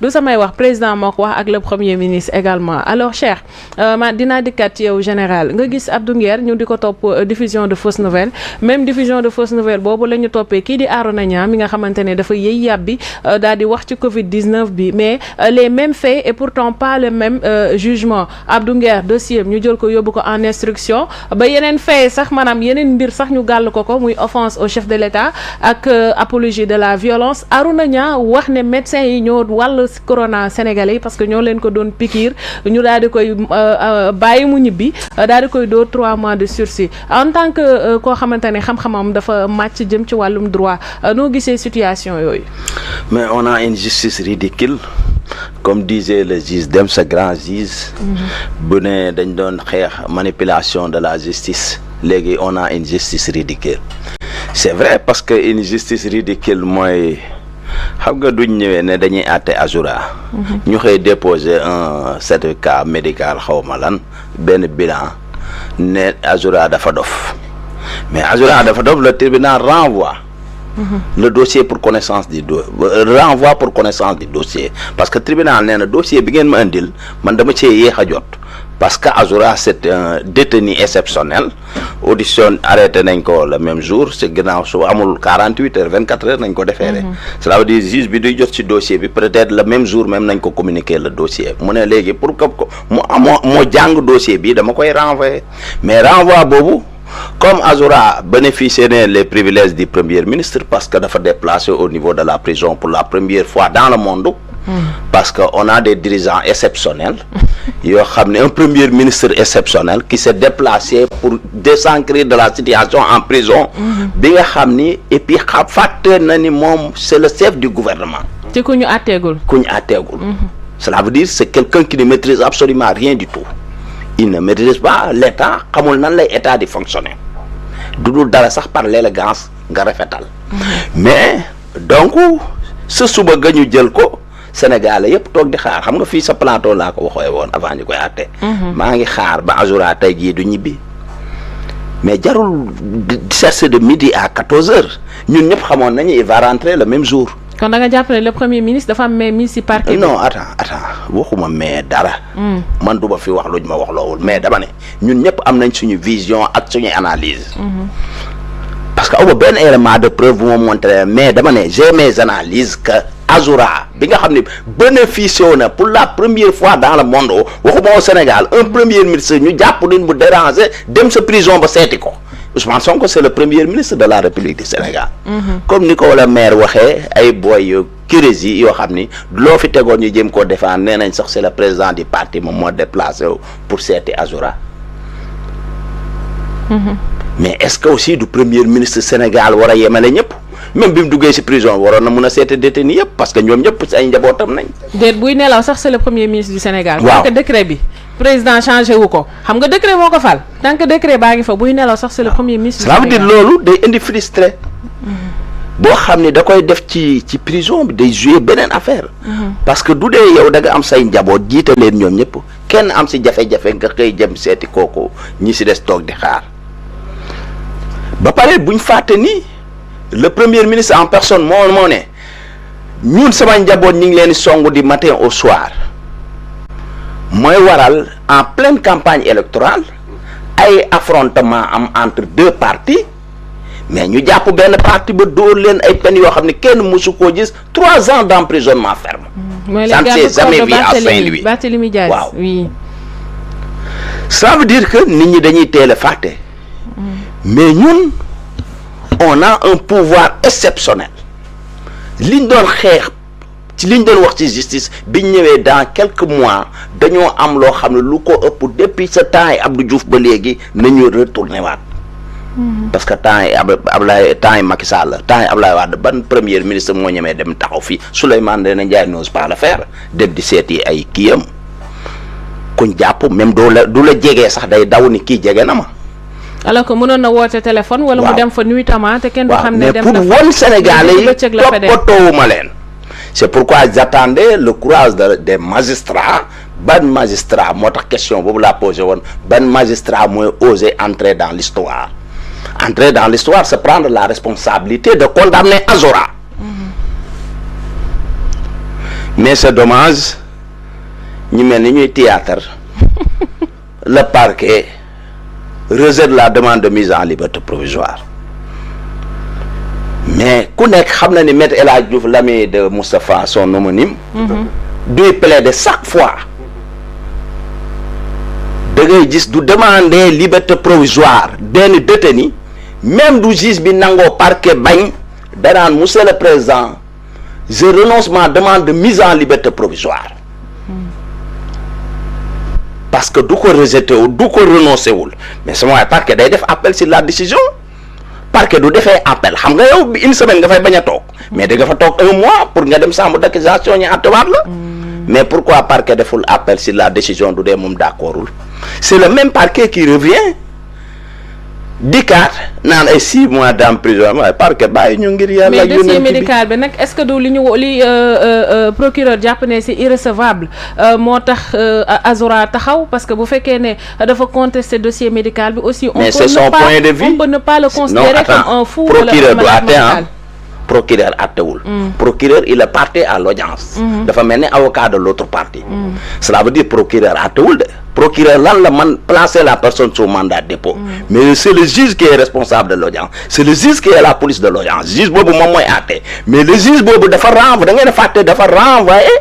du samay wax président moo ko wax ak le premier ministre également alors Cheikh ma dinaa dikkaat ci yow général nga gis Abdou Nguer ñu di ko topp diffusion de fausses nouvelles même diffusion de fausses nouvelles boobu la ñu toppee kii di Arona Niang mi nga xamante ne dafa yëy yàbbi daal di wax ci Covid 19 bi mais les mêmes faits et pourtant pas le même jugement Abdou Nguer dossier ñu jël ko yóbbu ko en instruction ba yeneen faits sax maanaam yeneen mbir sax ñu gàll ko muy offense au chef de l'État ak apologie de la violence Arona Niang wax ne médecins yi ñoo wàll corona sénégalais yi parce que ñoo leen ko doon piqûre ñu daal di koy bàyyi mu ñibbi daal di koy dóor 3 mois de sursis en tant que koo xamante ne xam-xamam dafa màcc jëm ci wàllum droit noo gisee situation yooyu. mais on a une justice ridicule comme disait le juge Dème ce grand juge. bu ne dañ doon xeex manipulation de la justice léegi on a une justice ridicule c'est vrai parce que une justice ridicule mooy xam nga duñ ñëwee ne dañuy àtte Azoura ñu xëy déposer un certificat médical xawma lan benn bilan ne Azoura dafa dof mais Azoura dafa dof le tribunal renvoie le dossier pour connaissance du renvoi pour connaissance du dossier parce que tribunal nee na dossier bi ngeen ma indil man dama cee yéex a jot parce que Azoura c'est un détenu exceptionnel audition arrêté nañ ko le même jour c'est ginnaaw su amul 48 heures 24 heures nañ ko defeere cela veut dire juge bi duy jot ci dossier bi peut-être le même jour même nañ ko communiquer le dossier mu ne léegi pour que moo jàng dossier bi dama koy renvoyer mais renvoi boobu comme Azoura bénéficiait les privilèges du premier ministre parce que dafa déplacé au niveau de la prison pour la première fois dans le monde parce que on a des dirigeants exceptionnels yoo xam ne un premier ministre exceptionnel qui s'est déplacé pour désancrer de la situation en prison bi nga xam ni et puis fàtte na ni moom c'est le chef du gouvernement ci ku ñu àtteegul cela veut dire c'est quelqu'un qui ne maîtrise absolument rien du tout il ne maîtrise pas l'état xamul nan lay état di fonctionner du dul dara sax par l'élégance nga rafetal mais donc sa suba ga ñu jël ko Sénégalais yëpp toog di xaar xam nga fii sa plateau laa ko waxee woon avant ñu koy àtte maa ngi xaar ba Azoura tey jii du ñibbi mais jarul chercher de midi à 14 heures ñun ñëpp xamoon nañu il va rentrer le même jour. kon da nga jàpp ne le premier ministre dafa am mais si parquet. non attends waxuma mais dara. man du ma fi wax luñ ma wax loowul mais dama ne ñun ñëpp am nañ suñu vision ak suñu analyse. parce que aw benn élément de preuve bu ma montré mais dama ne j'ai mes analyses que Azoura bi nga xam ne bénéficié na pour la première fois dans le monde waxuma au Sénégal un premier ministre ñu jàpp nit mu déranger dem sa prison ba seeti ko Ousmane Sonko c'est le premier ministre de la République du Sénégal. comme ni ko la maire waxee ay boy yu curieux yi yoo xam ni loo fi tegoon ñu jëm koo défendre nee nañ sax c'est le président du parti moom moo déplacé pour seeti Azoura. mais est-ce que aussi du premier ministre Sénégal war a yemale ñëpp même bi mu duggee ci prison waroon na mun a seeti détenu yëpp parce que ñoom ñëpp ci ay njabootam nañ. déet buy nelaw sax c'est le premier ministre du Sénégal. waaw tant que décret bi président changé wu ko xam nga décret moo ko fal tant que décret baa ngi fa buy nelaw sax c'est le premier ministre. ça veut dire loolu day indi frustré. boo xam ne da koy def ci prison bi day jouer beneen affaire. parce que du dee yow da nga am say njaboot jiite leen ñoom ñëpp kenn am ci jafe-jafe nga xëy jëm seeti kooku ñi ci des toog di xaar. ba pare buñ fàtte ni le premier ministre en personne moo ne ñun sama njaboot ñu ngi leen di songu di matin au soir mooy waral en pleine campagne électorale ay affrontement am entre deux partis mais ñu jàpp benn parti ba dóor leen ay peines yoo xam ne kenn mësu koo gis 3 ans d'emprisonnement ferme. ça ne s'est jamais vu à Saint-Louis. Barthélémy Diaz waaw oui. ça veut dire que nit ñi dañuy teel a fàtte. mais ñun on a un pouvoir exceptionnel liñ doon xeex ci liñ doon wax ci justice biñ ñëwee dans quelques mois dañoo am loo xam ne lu ko ëpp depuis ce temps yi Abdou Diouf ba léegi nañu retourné waat parce que temps yi Ablaye temps yi Macky Sall la temps yi Ablaye Wade ban premier ministre moo ñemee dem taxaw fii Souleymane Ndéné Ndiaye n'ose pas le faire dem di seeti ay kiyam kuñ jàpp même du la jegee sax day daw ni kii jege na ma. alors que mënoon na woote téléphone. wala mu dem fa nuitamment te kenn du xam ne dem na fa mais pour won Sénégalais yi toppatoowuma leen. c'est pourquoi j'attendais le courage des magistrats ban magistrat moo tax question boobu laa posé woon ban magistrat mooy oser entrer dans l'histoire entrer dans l'histoire c'est prendre la responsabilité de condamner Azoura. mais c'est dommage ñu mel ni ñuy théâtre le parquet rejette la demande de mise en liberté provisoire mais ku nekk xam na ni Maître El Hadji Diouf l'ami de Moustapha son homonyme duy plaider chaque fois da ngay gis du demander liberté provisoire benn détenu même du juge bi nangoo parquet bañ danaan monsieur le président je renonce ma demande de mise en liberté provisoire parce que du ko rejeté wul du ko renoncé wul mais sama waay parquet day def appel sur la décision parquet du defee appel xam nga yow une semaine nga fay bañ a toog mais da nga fa toog 1 mois pour nga dem chambre d'accusation ñu attewaat la mais pourquoi parquet deful appel sur la décision du dee moom d'accordul c'est le même parquet qui revient dikkaat naan ay 6 mois d'emprisonnement waaye parquet bàyyi ñu ngir yàlla. mais dossier médical bi nag est-ce que du li procureur jàpp ne c'est irrecevable moo tax Azora taxaw parce que bu fekkee ne dafa contester dossier médical bi aussi. mais c'est son point de vue on peut ne pas le considérer comme un fou. procureur du àtte procureur àttewul. procureur il est parti à l'audience. dafa mel ni avocat de l'autre partie. cela veut dire procureur àttewul de. procureur lan la man placer la personne sous mandat de dépôt mais c'est le juge qui est responsable de l'audience c'est le juge qui est la police de l'audience juge boobu moom mooy àtte mais le juge boobu dafa renvoyer da ngeen a fàtte dafa renvoyer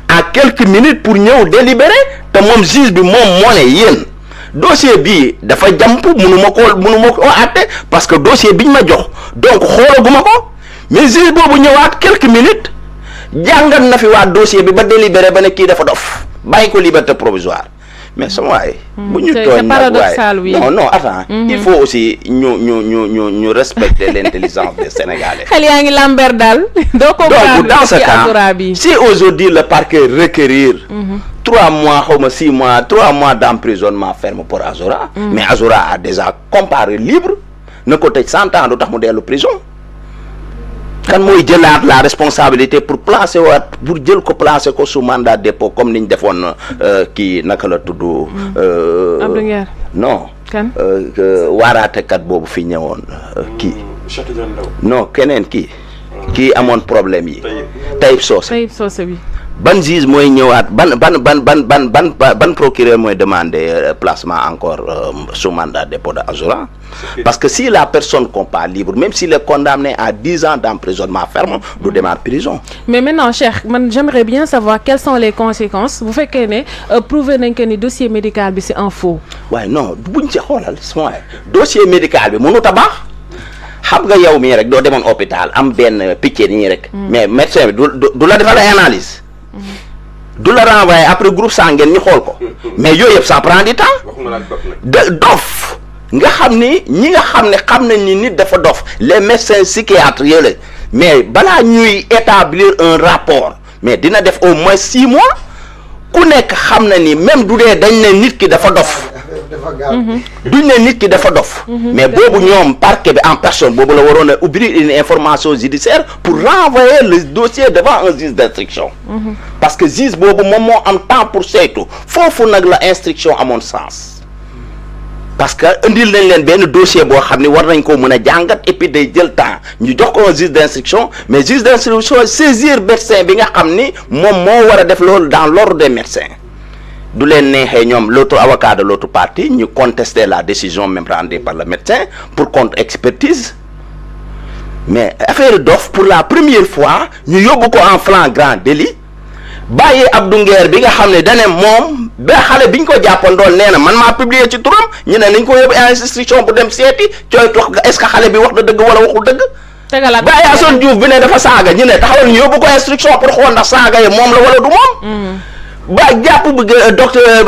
à quelques minutes pour ñëw délibérer te moom juge bi moom moo ne yéen dossier bii dafa jàmp mënu ma ko àtte parce que dossier biñ ma jox donc xoolaguma ko mais juge boobu ñëwaat quelques minutes jàngat na fi waa dossier bi ba délibérer ba ne kii dafa dof bàyyi ko liberté provisoire mais sama waay bu ñu tooñ nag waay non attends il faut aussi ñu respecter l'intelligence des Sénégalais. xel yaa ngi lamber daal doo ko donc dans ce cas si aujourd'hui le parquet requérir 3 mois xaw ma 6 mois 3 mois d'emprisonnement ferme pour Azora mais Azora a déjà comparé libre na ko tëj 100 ans du tax mu dellu prison kan mooy jëlaat la responsabilité pour placer waat pour jël ko placer ko sous mandat de dépôt comme niñ defoon kii naka la tudd. Abdou Nguer non. kan waaraatekat boobu fi ñëwoon kii. non keneen kii amoon problème yi. Taïb Socé bi. ban juge mooy ñëwaat ban procureur mooy demander placement encore sous mandat de dépôt de Azora parce que si la personne compare libre même s'il est condamné à 10 ans d'emprisonnement ferme du démarrer prison. mais maintenant Cheikh man j'aimerais bien savoir quelles sont les conséquences bu fekkee ne prouvé nañ que ni dossier médical bi c'est un faux. waaye non buñ ci xoolal sama dossier médical bi mënut a baax. xam nga yow mii rek doo demoon hôpital am benn picc nii rek. mais médecin bi du la defal ay analyse du la renvoyer après groupe sanguin ñu xool ko mais yooyu yëpp ça prend du temps dof nga xam ni ñi nga xam ne xam nañ ni nit dafa dof les médecins psychiatres yooyu mais balaa ñuy établir un rapport mais dina def au moins 6 mois ku nekk xam na ni même du dee dañ ne nit ki dafa dof duñ ne nit ki dafa dof mais boobu ñoom parquet bi en personne boobu la waroon a ouvrir une information judiciaire pour renvoyer le dossier devant un juge d'instruction parce que juge boobu moom moo am temps pour saytu foofu nag la instruction amoon sens parce que indil nañ leen benn dossier boo xam ne war nañ ko mën a jàngat et puis day jël temps ñu jox ko un juge d'instruction mais juge d'instruction saisir médecin bi nga xam ni moom moo war a def loolu dans l'ordre des médecins du leen neexee ñoom l'autre avocat de l'autre partie ñu contester la décision même rendue par le médecin pour contre-expertise mais affaire dof pour la première fois ñu yóbbu ko en flagrant délit bàyyi Abdou Nguer bi nga xam ne dane moom ba xale biñ ko jàppandoon nee na man maa publier ci turam ñu ne nañ ko yóbbu instruction bu dem seeti cooy tox est-ce que xale bi wax na dëgg wala waxul dëgg bàyyi Assane Diouf bi ne dafa saaga ñu ne taxawal ñu yóbbu ko instruction pour xool ndax saaga yi moom la wala du moom ba jàpp docteur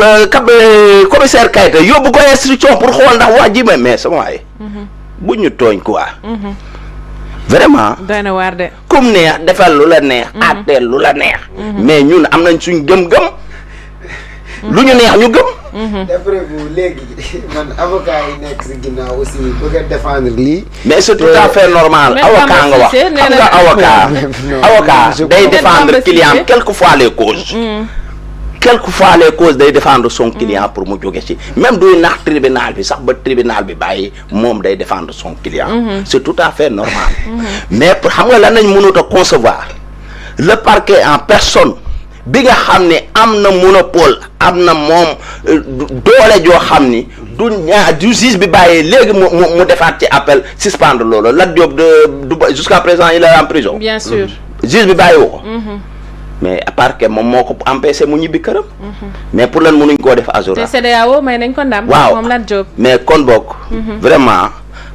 commissaire Keïta yóbbu ko instruction pour xool ndax waa ji mais sama waay bu ñu tooñ quoi vraiment doy na waar de comme neex defal lu la neex àtteel lu la neex mais ñun am nañ suñ gëm-gëm lu ñu neex ñu gëm d'après vous léegi man avocat yi nekk si ginnaaw aussi bëgg a défendre lii mais c'est tout à fait normal avocat nga wax xam nga avocat day défendre client quelquefois les causes quelquefois les causes day défendre son client pour mu jóge ci même duy naax tribunal bi sax ba tribunal bi bàyyi moom day défendre son client c'est tout à fait normal mais xam nga lan nañ mënut a concevoir le parquet en personne bi nga xam ne am na monopole am na moom doole joo xam ni du juge bi bàyyee léegi mu defaat ci appel suspendre loolu Lat Diop jusqu'à présent il est en prison. bien sûr juge bi bàyyiwu ko. mais à part que moom moo ko empêché mu ñibbi këram. mais pour lan mënuñ koo def Azura. te CEDEAO may nañ ko ndam. waaw moom Lat Diop. mais kon bokk. vraiment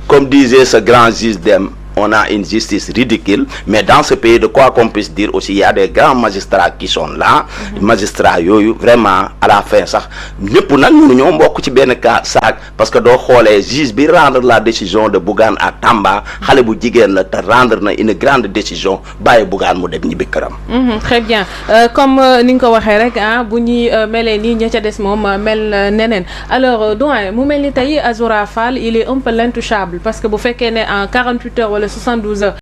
comme disait ce grand juge Dème on a une justice ridicule mais dans ce pays de quoi qu'on puisse dire aussi il y a des grands magistrats qui sont là. magistrats yooyu vraiment à la fin sax ñëpp nag mënuñoo mbokk ci benn cas saak parce que doo xoolee juge bi rendre la décision de Bougane à Tamba xale bu jigéen la te rendre na une grande décision bàyyi Bougane mu dem ñibbi këram. très bien comme ni nga ko waxee rek ah bu ñuy melee nii ña ca des moom mel neneen alors doyen mu mel ni tey Azoura Fall il est un peu l'intouchable parce que bu fekkee ne en 48 heures wala 72 heures